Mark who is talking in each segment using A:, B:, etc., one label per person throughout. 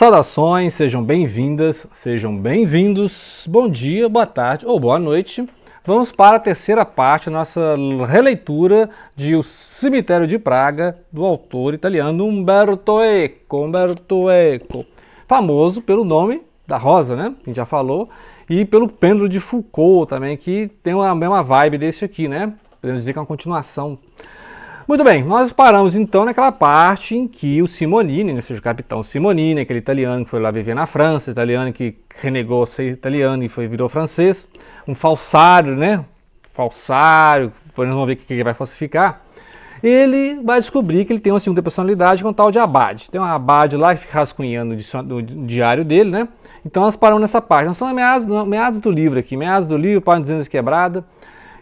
A: Saudações, sejam bem-vindas, sejam bem-vindos, bom dia, boa tarde ou boa noite. Vamos para a terceira parte da nossa releitura de O Cemitério de Praga, do autor italiano Umberto Eco, famoso pelo nome da Rosa, né, que a gente já falou, e pelo Pêndulo de Foucault também, que tem a mesma vibe desse aqui, né, podemos dizer que é uma continuação. Muito bem, nós paramos então naquela parte em que o Simonini, ou seja, o capitão Simonini, aquele italiano que foi lá viver na França, italiano que renegou ser italiano e virou francês, um falsário, né? Falsário, porém vamos ver o que ele vai falsificar. Ele vai descobrir que ele tem uma segunda personalidade com um tal de Abade. Tem um Abade lá que fica rascunhando no diário dele, né? Então nós paramos nessa parte. Nós estamos meados do livro aqui, meados do livro, página 200 quebrada.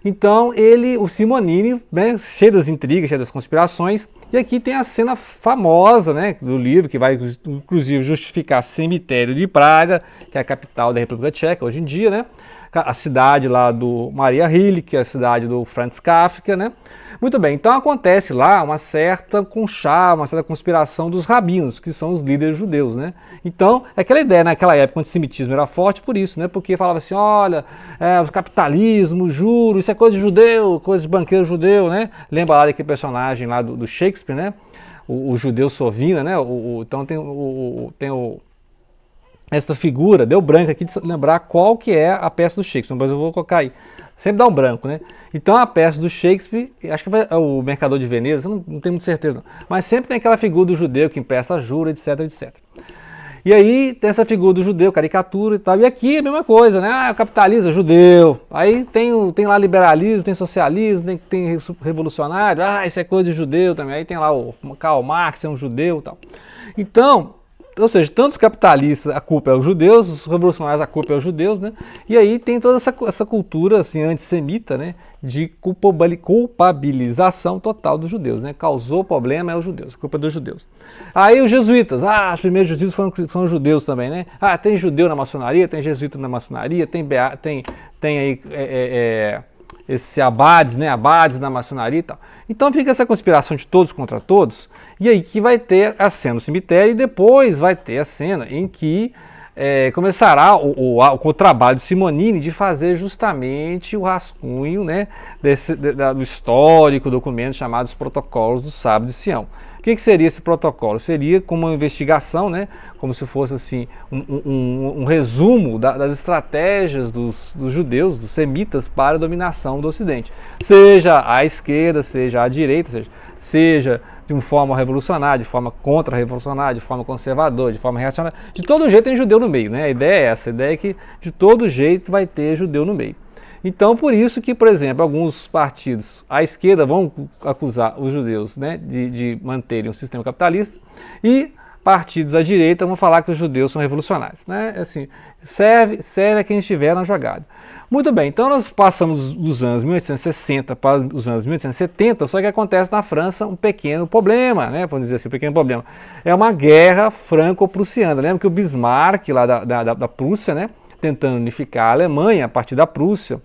A: Então o Simonini, né, cheio das intrigas, cheio das conspirações, e aqui tem a cena famosa, né, do livro, que vai inclusive justificar Cemitério de Praga, que é a capital da República Tcheca hoje em dia, né, a cidade lá do Maria Rilke, que é a cidade do Franz Kafka, né. Muito bem, então acontece lá uma certa conspiração dos rabinos, que são os líderes judeus, né. Então, é aquela ideia naquela época, o antissemitismo era forte por isso, né, porque falava assim, olha, o capitalismo, o juro, isso é coisa de judeu, coisa de banqueiro judeu, né. Lembra lá daquele personagem lá do Shakespeare, né, o judeu Sovina, né, então tem essa figura, deu branco aqui de lembrar qual que é a peça do Shakespeare, mas eu vou colocar aí. Sempre dá um branco, né? Então a peça do Shakespeare, acho que é o Mercador de Veneza, não tenho muita certeza não. Mas sempre tem aquela figura do judeu que empresta juro, etc, etc. E aí tem essa figura do judeu, caricatura e tal. E aqui é a mesma coisa, né? O capitalismo é judeu. Aí tem lá liberalismo, tem socialismo, tem revolucionário. Isso é coisa de judeu também. Aí tem lá o Karl Marx, é um judeu e tal. Então, ou seja, tanto os capitalistas, a culpa é os judeus, os revolucionários, a culpa é os judeus, né? E aí tem toda essa cultura assim, antissemita, né? De culpabilização total dos judeus, né? Causou problema é os judeus, a culpa é dos judeus. Aí os jesuítas, os primeiros jesuítas foram judeus também, né? Tem judeu na maçonaria, tem jesuíta na maçonaria, tem aí esse abades, né? Abades na maçonaria e tal. Então fica essa conspiração de todos contra todos, e aí que vai ter a cena do cemitério, e depois vai ter a cena em que começará o trabalho de Simonini de fazer justamente o rascunho, né, do histórico documento chamado os Protocolos do Sábio de Sião. O que seria esse protocolo? Seria como uma investigação, né, como se fosse assim, um resumo das estratégias dos judeus, dos semitas, para a dominação do Ocidente. Seja à esquerda, seja à direita, seja de uma forma revolucionária, de forma contra-revolucionária, de forma conservadora, de forma reacionária. De todo jeito tem judeu no meio, né? A ideia é essa, a ideia é que de todo jeito vai ter judeu no meio. Então, por isso que, por exemplo, alguns partidos à esquerda vão acusar os judeus, né, de manterem um sistema capitalista, e partidos à direita vão falar que os judeus são revolucionários, né? Assim, serve a quem estiver na jogada. Muito bem, então nós passamos dos anos 1860 para os anos 1870, só que acontece na França um pequeno problema, né? Vamos dizer assim, um pequeno problema. É uma guerra franco-prussiana. Lembra que o Bismarck, lá da Prússia, né, tentando unificar a Alemanha a partir da Prússia,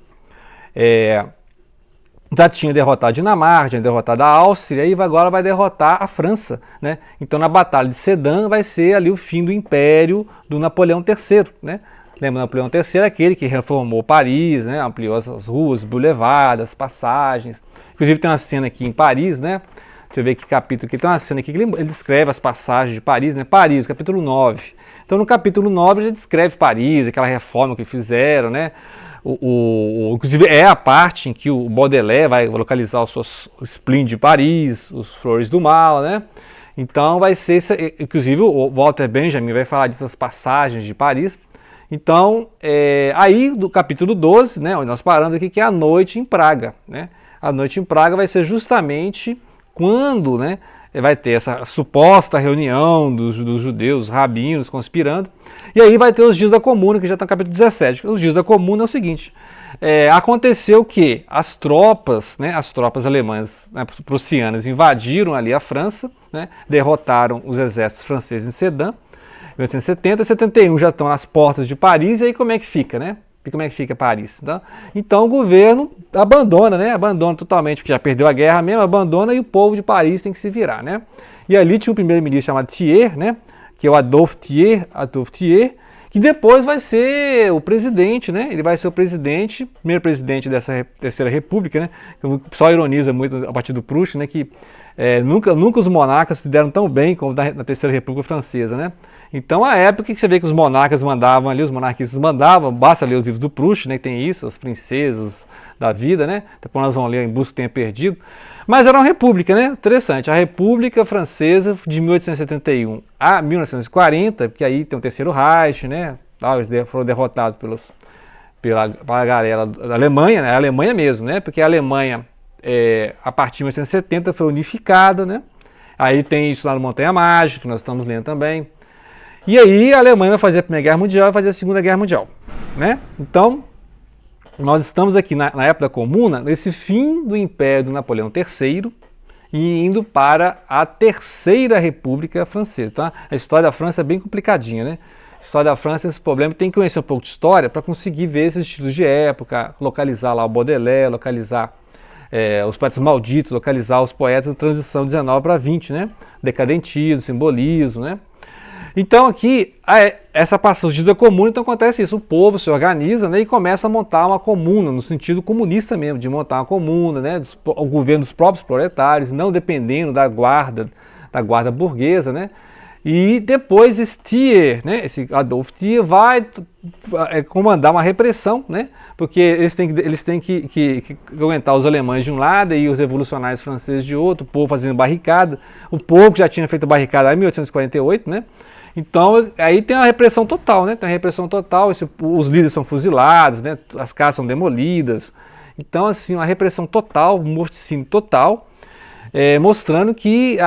A: já tinha derrotado a Dinamarca, tinha derrotado a Áustria, e agora vai derrotar a França, né? Então na Batalha de Sedan vai ser ali o fim do império do Napoleão III, né? Lembra, Napoleão III é aquele que reformou Paris, né? Ampliou as ruas, boulevards, as passagens. Inclusive tem uma cena aqui em Paris, né? Deixa eu ver que capítulo aqui. Tem uma cena aqui que ele descreve as passagens de Paris, né? Paris, capítulo 9. Então no capítulo 9 ele descreve Paris, aquela reforma que fizeram, né? Inclusive é a parte em que o Baudelaire vai localizar o spleen de Paris, os Flores do Mal, né? Então vai ser, inclusive o Walter Benjamin vai falar dessas passagens de Paris. Então, aí do capítulo 12, né, onde nós paramos aqui, que é a noite em Praga, né? A noite em Praga vai ser justamente quando, né, vai ter essa suposta reunião dos judeus, rabinos, conspirando. E aí vai ter os dias da Comuna, que já está no capítulo 17. Os dias da Comuna é o seguinte, aconteceu que as tropas alemãs, né, prussianas, invadiram ali a França, né, derrotaram os exércitos franceses em Sedan, 1870 e 71 já estão nas portas de Paris, e aí como é que fica, né? Como é que fica Paris? Então o governo abandona, né? Abandona totalmente, porque já perdeu a guerra mesmo, abandona, e o povo de Paris tem que se virar, né? E ali tinha um primeiro-ministro chamado Thiers, né? que é o Adolphe Thiers, que depois vai ser o presidente, né? Ele vai ser o presidente, primeiro presidente dessa Terceira República, né? O pessoal ironiza muito a partir do Proust, né? Que nunca os monarcas se deram tão bem como na Terceira República Francesa, né? Então, a época que você vê que os monarcas mandavam ali, os monarquistas mandavam, basta ler os livros do Proust, né? Que tem isso, as princesas da vida, né? Depois nós vamos ler Em Busca do Tempo Perdido. Mas era uma república, né? Interessante. A República Francesa de 1871 a 1940, porque aí tem o Terceiro Reich, né? Eles foram derrotados pela galera da Alemanha, né? A Alemanha mesmo, né? Porque a Alemanha, a partir de 1970, foi unificada, né? Aí tem isso lá no Montanha Mágica, que nós estamos lendo também. E aí a Alemanha vai fazer a Primeira Guerra Mundial e vai fazer a Segunda Guerra Mundial, né? Então, nós estamos aqui na época da Comuna, nesse fim do Império do Napoleão III e indo para a Terceira República Francesa. Tá? A história da França é bem complicadinha, né? A história da França, esse problema, tem que conhecer um pouco de história para conseguir ver esses estilos de época, localizar lá o Baudelaire, localizar os poetas malditos, localizar os poetas da transição 19 para 20, né? Decadentismo, simbolismo, né? Então aqui, essa passagem da comuna, então acontece isso, o povo se organiza, né, e começa a montar uma comuna, no sentido comunista mesmo, de montar uma comuna, né, o governo dos próprios proletários, não dependendo da guarda burguesa, né, e depois esse Adolphe Thiers vai comandar uma repressão, né, porque eles têm que aguentar os alemães de um lado e os revolucionários franceses de outro, o povo fazendo barricada, o povo que já tinha feito barricada em 1848, né. Então, aí tem a repressão total, né? Tem a repressão total, os líderes são fuzilados, né? As casas são demolidas. Então, assim, uma repressão total, um morticínio total, mostrando que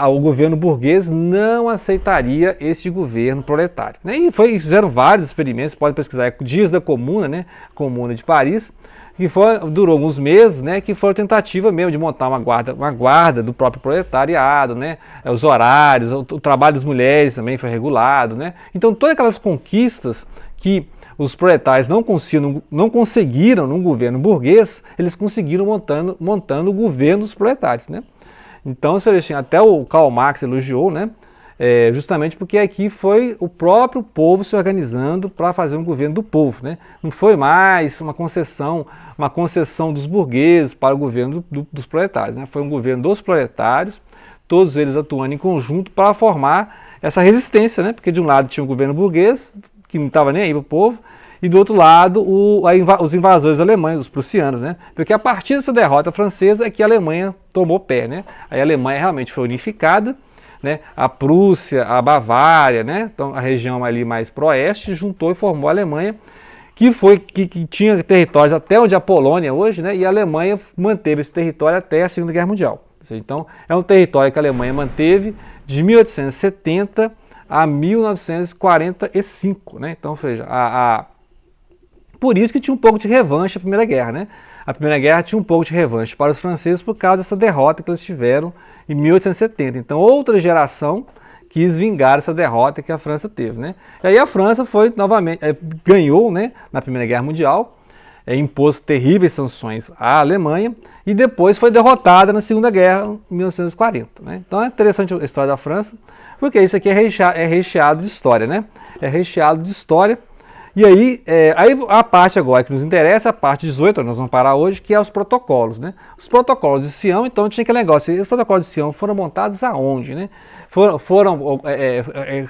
A: o governo burguês não aceitaria esse governo proletário, né? E fizeram vários experimentos, pode pesquisar, Dias da Comuna, né? Comuna de Paris, que durou alguns meses, né, que foi a tentativa mesmo de montar uma guarda do próprio proletariado, né, os horários, o trabalho das mulheres também foi regulado, né, então todas aquelas conquistas que os proletários não conseguiram num governo burguês, eles conseguiram montando o governo dos proletários, né. Então, até o Karl Marx elogiou, né, justamente porque aqui foi o próprio povo se organizando para fazer um governo do povo, né? Não foi mais uma concessão dos burgueses para o governo dos proletários, né? Foi um governo dos proletários, todos eles atuando em conjunto para formar essa resistência, né? Porque de um lado tinha o governo burguês, que não estava nem aí para o povo, e do outro lado os invasores alemães, os prussianos, né? Porque a partir dessa derrota francesa é que a Alemanha tomou pé, né? Aí a Alemanha realmente foi unificada, né, a Prússia, a Bavária, né, então a região ali mais pro-oeste, juntou e formou a Alemanha, que tinha territórios até onde a Polônia hoje, né, e a Alemanha manteve esse território até a Segunda Guerra Mundial. Então é um território que a Alemanha manteve de 1870 a 1945, né, então, ou seja, por isso que tinha um pouco de revanche a Primeira Guerra, né, a Primeira Guerra tinha um pouco de revanche para os franceses por causa dessa derrota que eles tiveram em 1870. Então, outra geração quis vingar essa derrota que a França teve, né? E aí a França foi novamente, ganhou, né, na Primeira Guerra Mundial, impôs terríveis sanções à Alemanha e depois foi derrotada na Segunda Guerra em 1940, né? Então é interessante a história da França, porque isso aqui é recheado de história, né? É recheado de história. E aí a parte agora que nos interessa, a parte 18, nós vamos parar hoje, que é os protocolos, né? Os protocolos de Sião, então tinha aquele negócio, os protocolos de Sião foram montados aonde, né?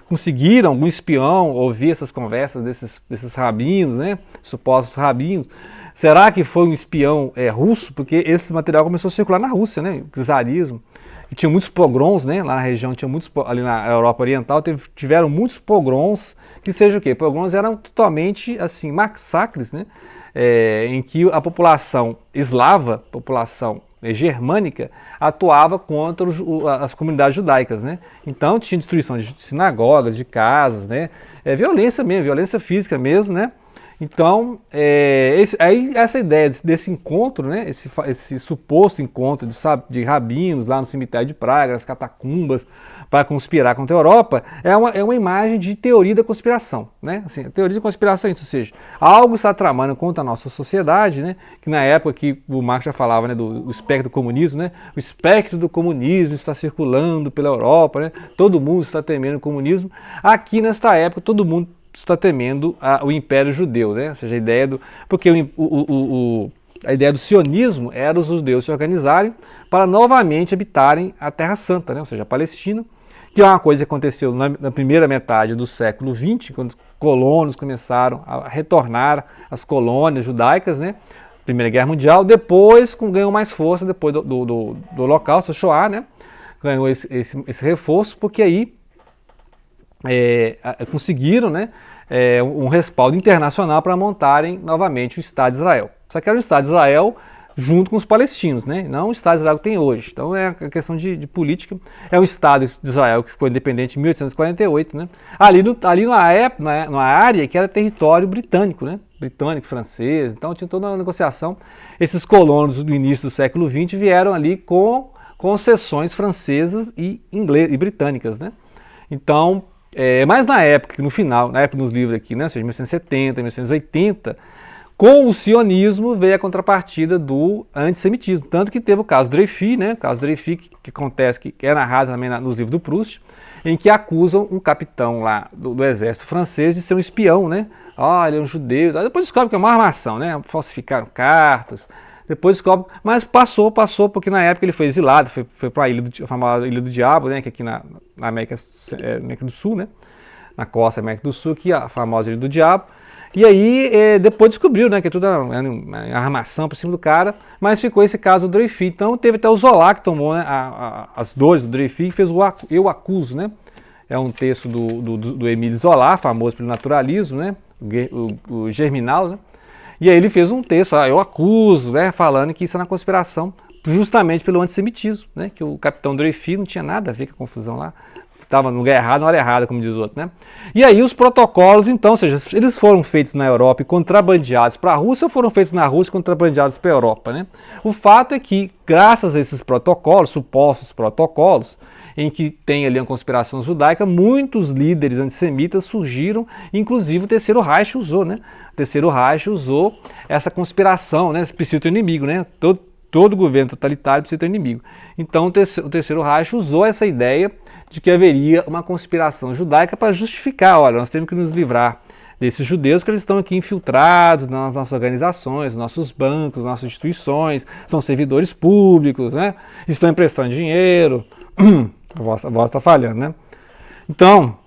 A: Conseguiram algum espião ouvir essas conversas desses rabinos, né? Supostos rabinos. Será que foi um espião russo? Porque esse material começou a circular na Rússia, né? O czarismo. E tinha muitos pogroms, né? Lá na região, ali na Europa Oriental, tiveram muitos pogroms, que seja o quê? Pogroms eram totalmente, assim, massacres, né? Em que a população eslava, população germânica, atuava contra as comunidades judaicas, né? Então tinha destruição de sinagogas, de casas, né? Violência mesmo, violência física mesmo, né? Então, essa ideia desse encontro, né, esse suposto encontro de rabinos lá no cemitério de Praga, nas catacumbas, para conspirar contra a Europa, é uma imagem de teoria da conspiração. Né? Assim, a teoria da conspiração é isso, ou seja, algo está tramando contra a nossa sociedade, né, que na época que o Marx já falava, né, do espectro do comunismo, né, o espectro do comunismo está circulando pela Europa, né, todo mundo está temendo o comunismo. Aqui, nesta época, todo mundo está temendo o Império Judeu, né? Ou seja, a ideia do... Porque a ideia do sionismo era os judeus se organizarem para novamente habitarem a Terra Santa, né? Ou seja, a Palestina, que é uma coisa que aconteceu na primeira metade do século XX, quando os colonos começaram a retornar às colônias judaicas, né? Primeira Guerra Mundial, depois ganhou mais força, depois do Holocausto, a Shoah, né? Ganhou esse reforço, porque aí conseguiram, né, um respaldo internacional para montarem novamente o Estado de Israel. Só que era o Estado de Israel junto com os palestinos, né? Não o Estado de Israel que tem hoje. Então é a questão de política. É um Estado de Israel que ficou independente em 1848, né? Ali numa área que era território britânico, né? Britânico, francês. Então tinha toda uma negociação. Esses colonos do início do século XX vieram ali com concessões francesas e britânicas, né? Então, mas na época, no final, na época dos livros aqui, né, seja 1970, 1980, com o sionismo veio a contrapartida do antissemitismo. Tanto que teve o caso Dreyfus, né, o caso Dreyfus que acontece, que é narrado também nos livros do Proust, em que acusam um capitão lá do exército francês de ser um espião, né? Ele é um judeu. Depois descobre que é uma armação, né? Falsificaram cartas. Depois descobre, mas passou, porque na época ele foi exilado, foi para a famosa Ilha do Diabo, né, que aqui na América do Sul, né, na costa da América do Sul, que é a famosa Ilha do Diabo. E aí depois descobriu, né, que tudo era uma armação por cima do cara, mas ficou esse caso do Dreyfus. Então teve até o Zola que tomou, né, as dores do Dreyfus e fez o Eu Acuso, né, é um texto do Émile Zola, famoso pelo naturalismo, né, o Germinal, né. E aí ele fez um texto, eu acuso, né, falando que isso é uma conspiração, justamente pelo antissemitismo, né, que o capitão Dreyfus não tinha nada a ver com a confusão lá, estava no lugar errado, na hora errada, como diz o outro, né. E aí os protocolos, então, ou seja, eles foram feitos na Europa e contrabandeados para a Rússia ou foram feitos na Rússia e contrabandeados para a Europa, né. O fato é que, graças a esses protocolos, supostos protocolos, em que tem ali uma conspiração judaica, muitos líderes antissemitas surgiram, inclusive o Terceiro Reich usou, né? O Terceiro Reich usou essa conspiração, né? Precisa ter inimigo, né? Todo governo totalitário precisa ter inimigo. Então o Terceiro Reich usou essa ideia de que haveria uma conspiração judaica para justificar, olha, nós temos que nos livrar desses judeus que eles estão aqui infiltrados nas nossas organizações, nos nossos bancos, nas nossas instituições, são servidores públicos, né? Estão emprestando dinheiro. A voz está falhando, né? Então,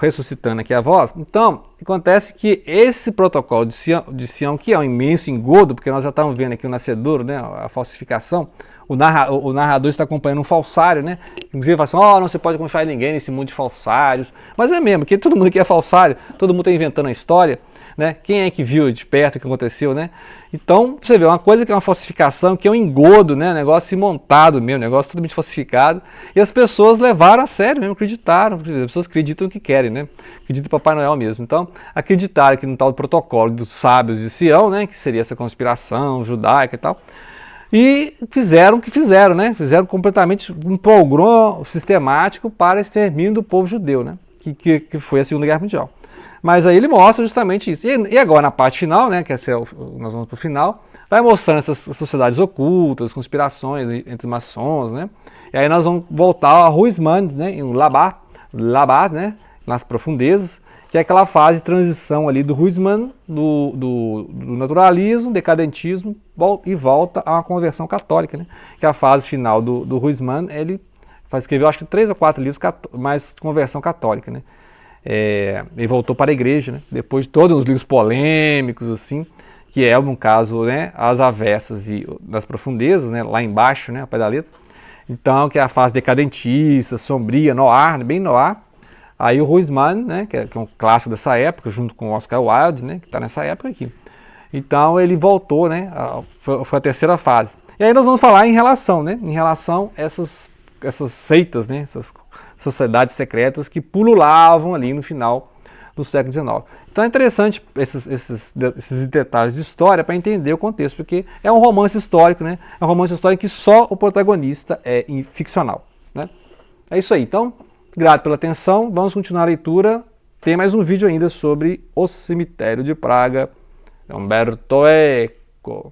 A: ressuscitando aqui a voz, então, acontece que esse protocolo de Sião, que é um imenso engodo, porque nós já estamos vendo aqui o nascedouro, né, a falsificação, o narrador está acompanhando um falsário, né? Inclusive fala assim, não se pode confiar em ninguém nesse mundo de falsários. Mas é mesmo, porque todo mundo aqui é falsário, todo mundo está inventando a história. Né? Quem é que viu de perto o que aconteceu, né? Então, você vê, uma coisa que é uma falsificação, que é um engodo, né? Um negócio montado mesmo, um negócio totalmente falsificado, e as pessoas levaram a sério mesmo, acreditaram, as pessoas acreditam no que querem, né? Acreditam em Papai Noel mesmo. Então, acreditaram que no tal protocolo dos sábios de Sião, né? Que seria essa conspiração judaica e tal, e fizeram o que fizeram, né? Fizeram completamente um pogrom sistemático para extermínio do povo judeu, né? Que foi a Segunda Guerra Mundial. Mas aí ele mostra justamente isso. E agora na parte final, né, nós vamos para o final, vai mostrando essas sociedades ocultas, conspirações entre maçons, né? E aí nós vamos voltar a Huysmans, né, em Labat, né, nas profundezas, que é aquela fase de transição ali do Huysmans, do naturalismo, decadentismo, e volta a uma conversão católica, né? Que é a fase final do Huysmans, ele escreveu acho que 3 ou 4 livros mais de conversão católica, né? Ele voltou para a igreja, né? Depois de todos os livros polêmicos, assim, que é, no caso, né, as avessas e nas profundezas, né, lá embaixo, né, ao pé da letra. Então, que é a fase decadentista, sombria, noir, bem noir. Aí o Huysmans, né, que é um clássico dessa época, junto com o Oscar Wilde, né, que está nessa época aqui. Então, ele voltou, né, foi a terceira fase. E aí nós vamos falar em relação a essas seitas, né, essas sociedades secretas que pululavam ali no final do século XIX. Então é interessante esses detalhes de história para entender o contexto, porque é um romance histórico, né? É um romance histórico que só o protagonista é ficcional, né? É isso aí. Então, grato pela atenção. Vamos continuar a leitura. Tem mais um vídeo ainda sobre o Cemitério de Praga, Umberto Eco.